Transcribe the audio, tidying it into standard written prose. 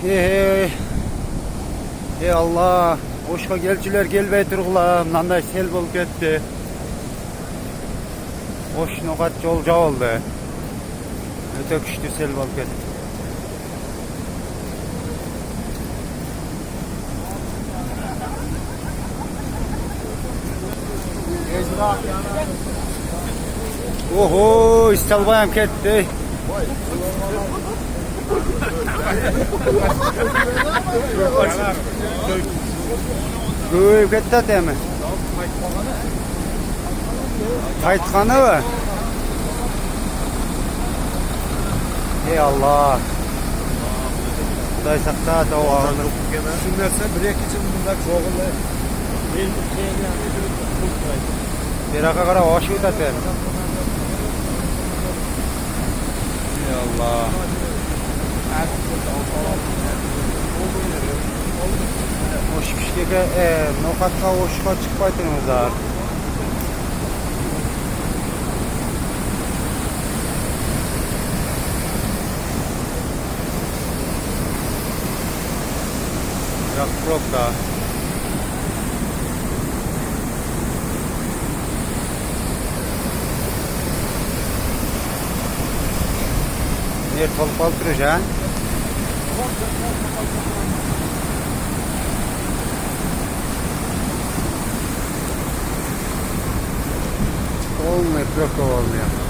Hey, hey Allah. Boşka gelçiler gelbey turgula. Mınday sel bolup ketdi. Boş nokat jolja oldu. Öte күчтүү sel bolup ketdi. Oho, istalbayam ketdi. Көйіп кетті әтемі. Қайтқаны ба? Ей Алла. Құдай сақтады ау ағылыр. Düşünürse bir iki cümlede çoğulu. Beraqa qara oşı ötəti. Ey Allah. Oş kişiге noqatqa oşqa çıkmaytınızlar. Biraz pробка. Yer tolup alıp duruyor ha? Olmuyor, pробка olmuyor.